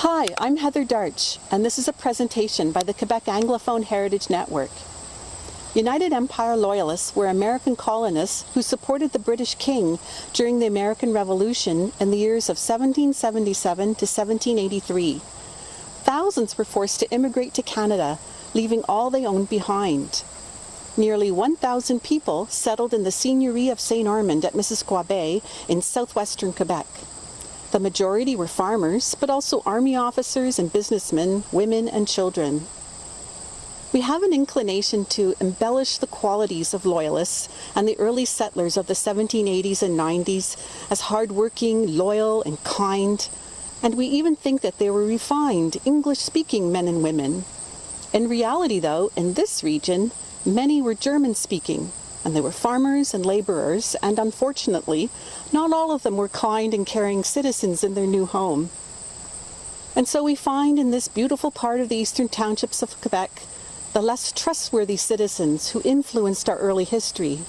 Hi, I'm Heather Darch, and this is a presentation by the Quebec Anglophone Heritage Network. United Empire Loyalists were American colonists who supported the British King during the American Revolution in the years of 1777 to 1783. Thousands were forced to immigrate to Canada, leaving all they owned behind. Nearly 1,000 people settled in the Seigneurie of St. Armand at Missisquoi Bay in southwestern Quebec. The majority were farmers, but also army officers and businessmen, women and children. We have an inclination to embellish the qualities of Loyalists and the early settlers of the 1780s and 90s as hardworking, loyal, and kind, and we even think that they were refined, English-speaking men and women. In reality, though, in this region, many were German-speaking, and they were farmers and laborers, and unfortunately, not all of them were kind and caring citizens in their new home. And so we find in this beautiful part of the eastern townships of Quebec the less trustworthy citizens who influenced our early history.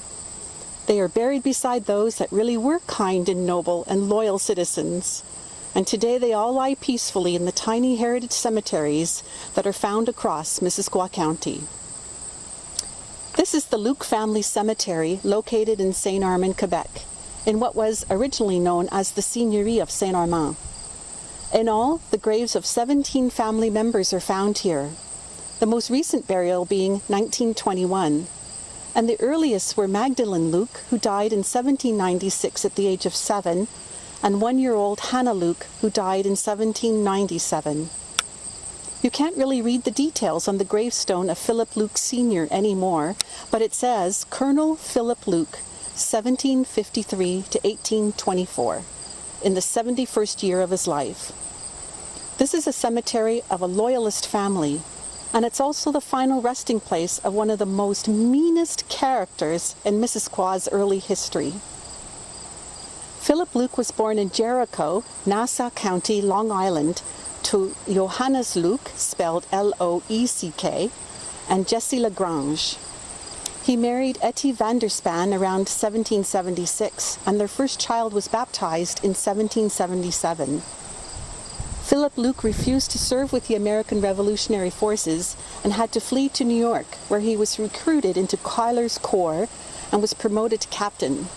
They are buried beside those that really were kind and noble and loyal citizens. And today they all lie peacefully in the tiny heritage cemeteries that are found across Missisquoi County. This is the Luc family cemetery located in St. Armand, Quebec, in what was originally known as the Seigneurie of St. Armand. In all, the graves of 17 family members are found here, the most recent burial being 1921, and the earliest were Magdalene Luc, who died in 1796 at the age of 7, and 1-year-old Hannah Luc, who died in 1797. You can't really read the details on the gravestone of Philip Luc Sr. anymore, but it says Colonel Philip Luc, 1753 to 1824, in the 71st year of his life. This is a cemetery of a Loyalist family, and it's also the final resting place of one of the most meanest characters in Missisquoi's early history. Philip Luc was born in Jericho, Nassau County, Long Island, to Johannes Luc, spelled L-O-E-C-K, and Jessie Lagrange. He married Etty van der Span around 1776, and their first child was baptized in 1777. Philip Luc refused to serve with the American Revolutionary Forces and had to flee to New York, where he was recruited into Cuyler's Corps and was promoted to captain.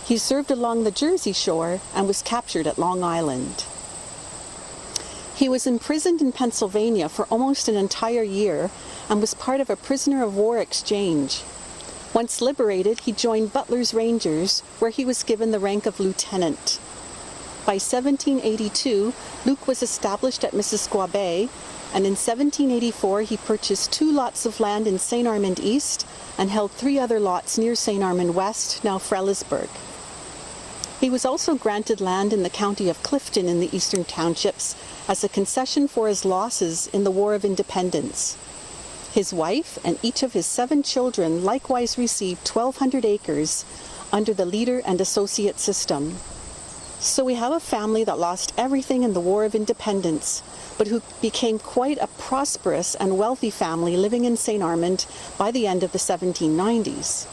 He served along the Jersey shore and was captured at Long Island. He was imprisoned in Pennsylvania for almost an entire year and was part of a prisoner of war exchange. Once liberated, he joined Butler's Rangers, where he was given the rank of lieutenant. By 1782, Luc was established at Missisquoi Bay, and in 1784 he purchased 2 lots of land in St. Armand East and held 3 other lots near St. Armand West, now Frelighsburg. He was also granted land in the county of Clifton in the eastern townships as a concession for his losses in the War of Independence. His wife and each of his 7 children likewise received 1,200 acres under the leader and associate system. So we have a family that lost everything in the War of Independence, but who became quite a prosperous and wealthy family living in St. Armand by the end of the 1790s.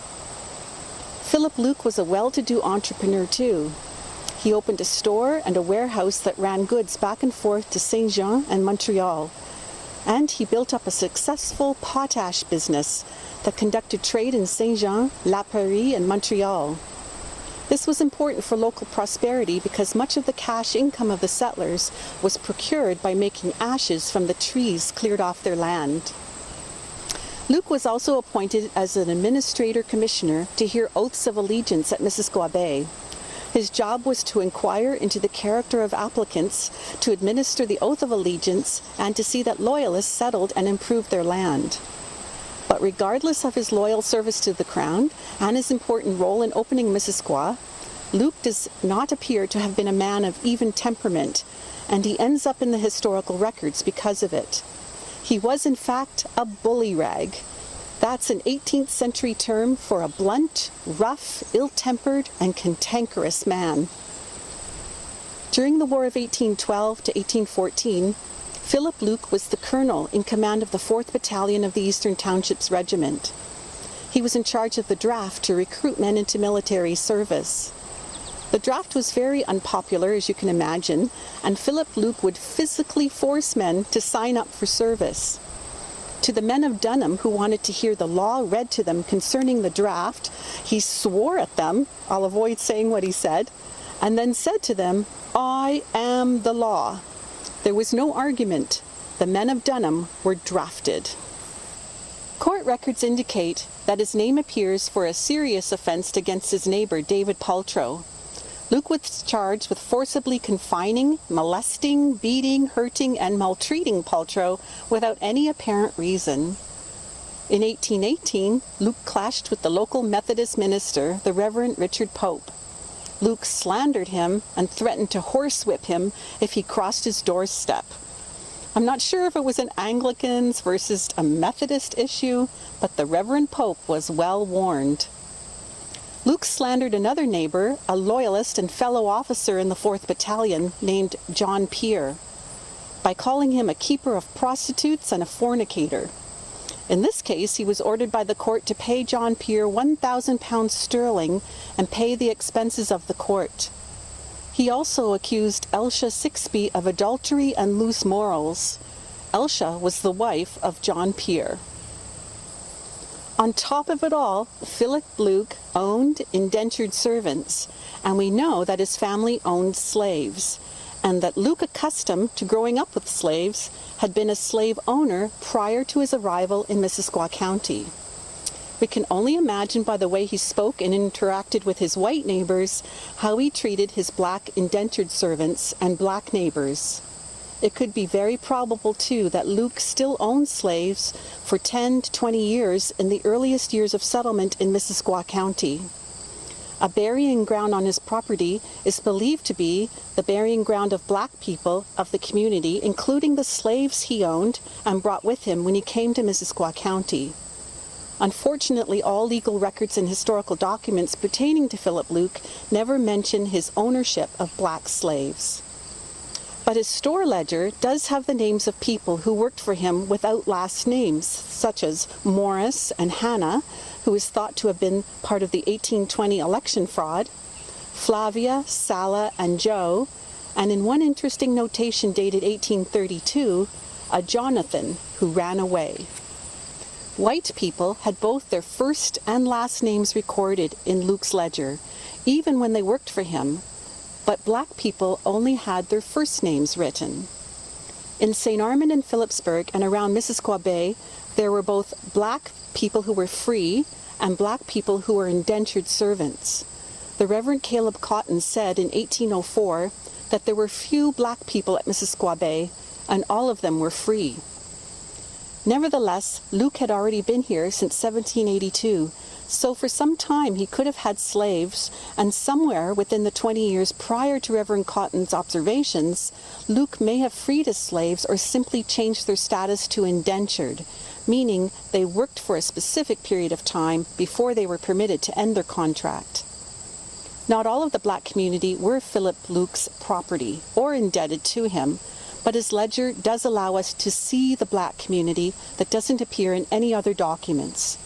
Philip Luc was a well-to-do entrepreneur too. He opened a store and a warehouse that ran goods back and forth to Saint Jean and Montreal. And he built up a successful potash business that conducted trade in Saint Jean, La Prairie, and Montreal. This was important for local prosperity because much of the cash income of the settlers was procured by making ashes from the trees cleared off their land. Luc was also appointed as an administrator commissioner to hear oaths of allegiance at Missisquoi Bay. His job was to inquire into the character of applicants, to administer the oath of allegiance, and to see that loyalists settled and improved their land. But regardless of his loyal service to the Crown and his important role in opening Missisquoi, Luc does not appear to have been a man of even temperament, and he ends up in the historical records because of it. He was in fact a bullyrag. That's an 18th century term for a blunt, rough, ill-tempered, and cantankerous man. During the War of 1812 to 1814, Philip Luc was the colonel in command of the 4th Battalion of the Eastern Townships Regiment. He was in charge of the draft to recruit men into military service. The draft was very unpopular, as you can imagine, and Philip Luke would physically force men to sign up for service. To the men of Dunham who wanted to hear the law read to them concerning the draft, he swore at them, I'll avoid saying what he said, and then said to them, "I am the law." There was no argument. The men of Dunham were drafted. Court records indicate that his name appears for a serious offense against his neighbor, David Paltrow. Luke was charged with forcibly confining, molesting, beating, hurting, and maltreating Paltrow without any apparent reason. In 1818, Luke clashed with the local Methodist minister, the Reverend Richard Pope. Luke slandered him and threatened to horsewhip him if he crossed his doorstep. I'm not sure if it was an Anglicans versus a Methodist issue, but the Reverend Pope was well warned. Luke slandered another neighbor, a loyalist and fellow officer in the 4th Battalion named John Peer, by calling him a keeper of prostitutes and a fornicator. In this case, he was ordered by the court to pay John Peer £1,000 sterling and pay the expenses of the court. He also accused Elsha Sixby of adultery and loose morals. Elsha was the wife of John Peer. On top of it all, Philip Luke owned indentured servants, and we know that his family owned slaves, and that Luke, accustomed to growing up with slaves, had been a slave owner prior to his arrival in Missisquoi County. We can only imagine by the way he spoke and interacted with his white neighbors how he treated his black indentured servants and black neighbors. It could be very probable, too, that Luke still owned slaves for 10 to 20 years in the earliest years of settlement in Missisquoi County. A burying ground on his property is believed to be the burying ground of black people of the community, including the slaves he owned and brought with him when he came to Missisquoi County. Unfortunately, all legal records and historical documents pertaining to Philip Luke never mention his ownership of black slaves. But his store ledger does have the names of people who worked for him without last names, such as Morris and Hannah, who is thought to have been part of the 1820 election fraud, Flavia, Sala, and Joe, and in one interesting notation dated 1832, a Jonathan who ran away. White people had both their first and last names recorded in Luke's ledger, even when they worked for him, but black people only had their first names written. In St. Armand and Phillipsburg and around Missisquoi Bay, there were both black people who were free and black people who were indentured servants. The Reverend Caleb Cotton said in 1804 that there were few black people at Missisquoi Bay, and all of them were free. Nevertheless, Luke had already been here since 1782, so for some time he could have had slaves, and somewhere within the 20 years prior to Reverend Cotton's observations, Luke may have freed his slaves or simply changed their status to indentured, meaning they worked for a specific period of time before they were permitted to end their contract. Not all of the black community were Philip Luke's property or indebted to him, but his ledger does allow us to see the black community that doesn't appear in any other documents.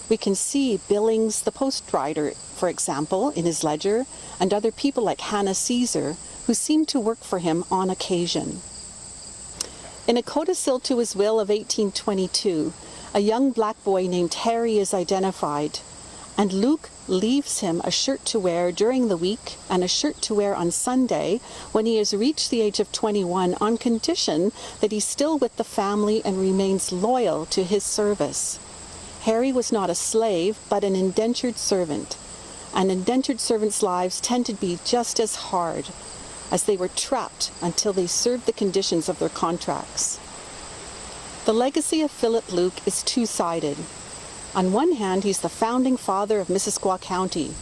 We can see Billings, the postwriter, for example, in his ledger, and other people like Hannah Caesar, who seemed to work for him on occasion. In a codicil to his will of 1822, a young black boy named Harry is identified, and Luke leaves him a shirt to wear during the week and a shirt to wear on Sunday when he has reached the age of 21, on condition that he's still with the family and remains loyal to his service. Harry was not a slave, but an indentured servant, and indentured servants' lives tend to be just as hard, as they were trapped until they served the conditions of their contracts. The legacy of Philip Luke is two-sided. On one hand, he's the founding father of Missisquoi County,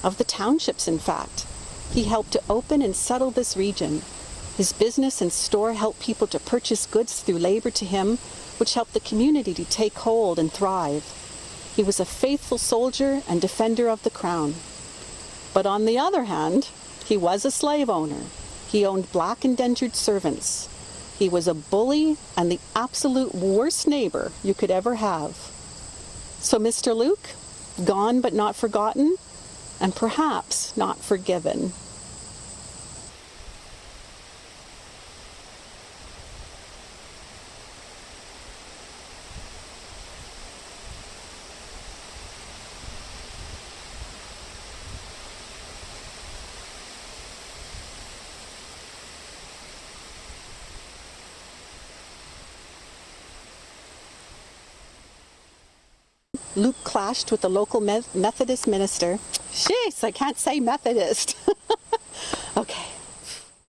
of the townships, in fact. He helped to open and settle this region. His business and store helped people to purchase goods through labor to him, which helped the community to take hold and thrive. He was a faithful soldier and defender of the crown. But on the other hand, he was a slave owner. He owned black indentured servants. He was a bully and the absolute worst neighbor you could ever have. So Mr. Luke, gone but not forgotten, and perhaps not forgiven. Luke clashed with the local Methodist minister. Jeez, I can't say Methodist.